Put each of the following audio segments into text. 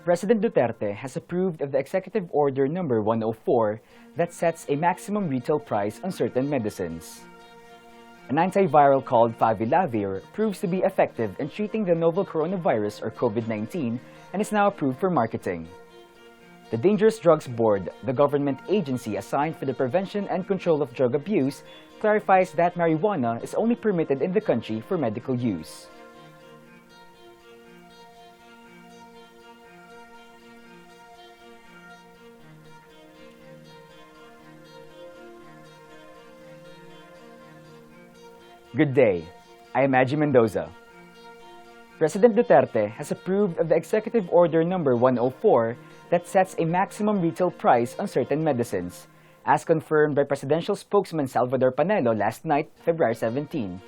President Duterte has approved of the Executive Order No. 104 that sets a maximum retail price on certain medicines. An antiviral called Favilavir proves to be effective in treating the novel coronavirus or COVID-19 and is now approved for marketing. The Dangerous Drugs Board, the government agency assigned for the prevention and control of drug abuse, clarifies that marijuana is only permitted in the country for medical use. Good day, I am Maggie Mendoza. President Duterte has approved of the Executive Order No. 104 that sets a maximum retail price on certain medicines, as confirmed by Presidential Spokesman Salvador Panelo last night, February 17.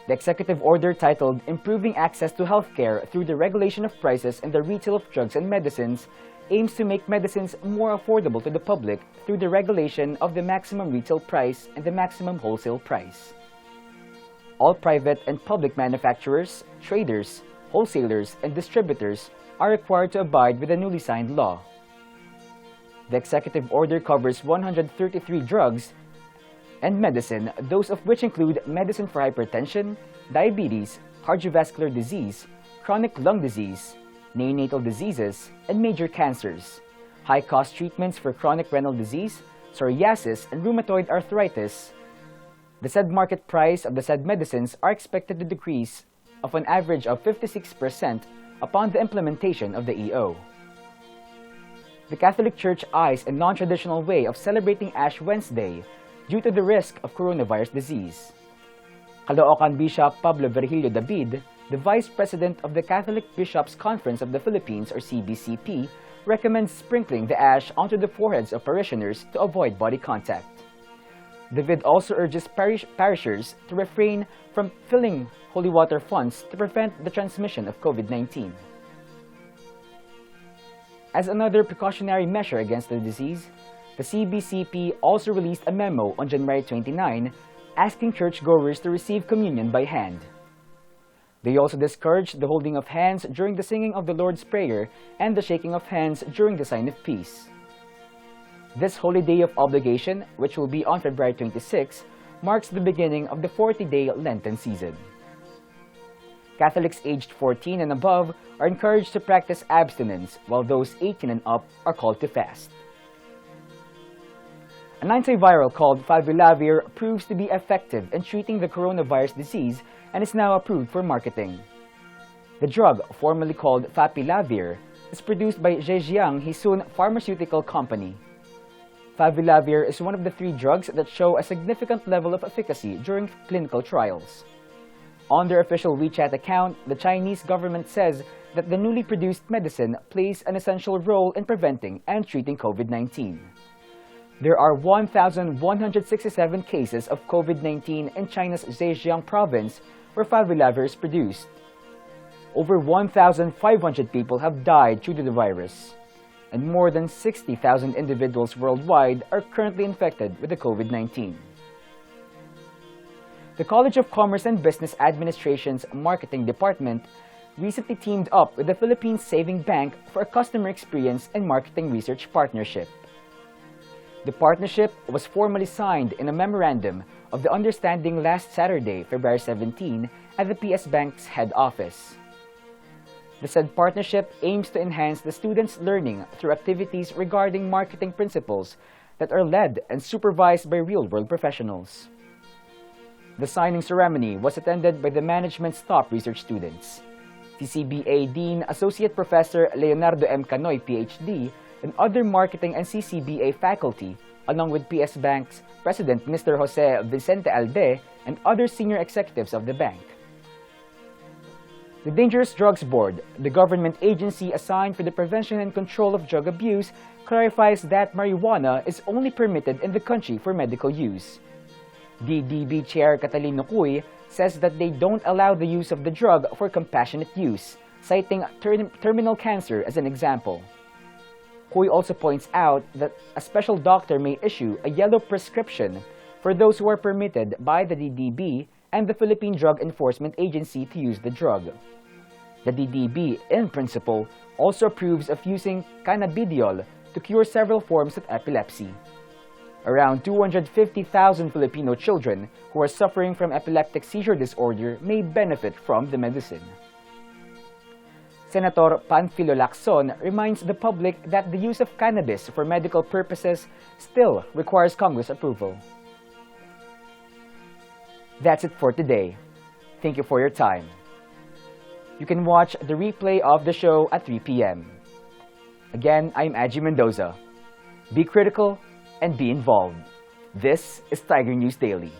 The executive order titled Improving Access to Healthcare Through the Regulation of Prices and the Retail of Drugs and Medicines aims to make medicines more affordable to the public through the regulation of the maximum retail price and the maximum wholesale price. All private and public manufacturers, traders, wholesalers, and distributors are required to abide with the newly signed law. The executive order covers 133 drugs and medicine, those of which include medicine for hypertension, diabetes, cardiovascular disease, chronic lung disease, neonatal diseases, and major cancers, high-cost treatments for chronic renal disease, psoriasis, and rheumatoid arthritis. The said market price of the said medicines are expected to decrease of an average of 56% upon the implementation of the EO. The Catholic Church eyes a non-traditional way of celebrating Ash Wednesday due to the risk of coronavirus disease. Caloocan Bishop Pablo Virgilio David, the Vice President of the Catholic Bishops' Conference of the Philippines or CBCP, recommends sprinkling the ash onto the foreheads of parishioners to avoid body contact. David also urges parishioners to refrain from filling holy water fonts to prevent the transmission of COVID-19. As another precautionary measure against the disease, the CBCP also released a memo on January 29 asking churchgoers to receive communion by hand. They also discouraged the holding of hands during the singing of the Lord's Prayer and the shaking of hands during the sign of peace. This holy day of obligation, which will be on February 26, marks the beginning of the 40-day Lenten season. Catholics aged 14 and above are encouraged to practice abstinence, while those 18 and up are called to fast. An antiviral called Favilavir proves to be effective in treating the coronavirus disease and is now approved for marketing. The drug, formerly called Fapilavir, is produced by Zhejiang Hisun Pharmaceutical Company. Favilavir is one of the 3 drugs that show a significant level of efficacy during clinical trials. On their official WeChat account, the Chinese government says that the newly produced medicine plays an essential role in preventing and treating COVID-19. There are 1,167 cases of COVID-19 in China's Zhejiang province where Favilavir is produced. Over 1,500 people have died due to the virus, and more than 60,000 individuals worldwide are currently infected with the COVID-19. The College of Commerce and Business Administration's Marketing Department recently teamed up with the Philippine Savings Bank for a customer experience and marketing research partnership. The partnership was formally signed in a memorandum of the understanding last Saturday, February 17, at the PS Bank's head office. The said partnership aims to enhance the students' learning through activities regarding marketing principles that are led and supervised by real-world professionals. The signing ceremony was attended by the management's top research students. CCBA Dean Associate Professor Leonardo M. Canoy, PhD, and other marketing and CCBA faculty, along with PS Bank's President Mr. Jose Vicente Alde and other senior executives of the bank. The Dangerous Drugs Board, the government agency assigned for the prevention and control of drug abuse, clarifies that marijuana is only permitted in the country for medical use. DDB Chair Catalino Cuy says that they don't allow the use of the drug for compassionate use, citing terminal cancer as an example. Cuy also points out that a special doctor may issue a yellow prescription for those who are permitted by the DDB and the Philippine Drug Enforcement Agency to use the drug. The DDB, in principle, also approves of using cannabidiol to cure several forms of epilepsy. Around 250,000 Filipino children who are suffering from epileptic seizure disorder may benefit from the medicine. Senator Panfilo Lacson reminds the public that the use of cannabis for medical purposes still requires Congress approval. That's it for today. Thank you for your time. You can watch the replay of the show at 3 p.m. Again, I'm Aji Mendoza. Be critical and be involved. This is Tiger News Daily.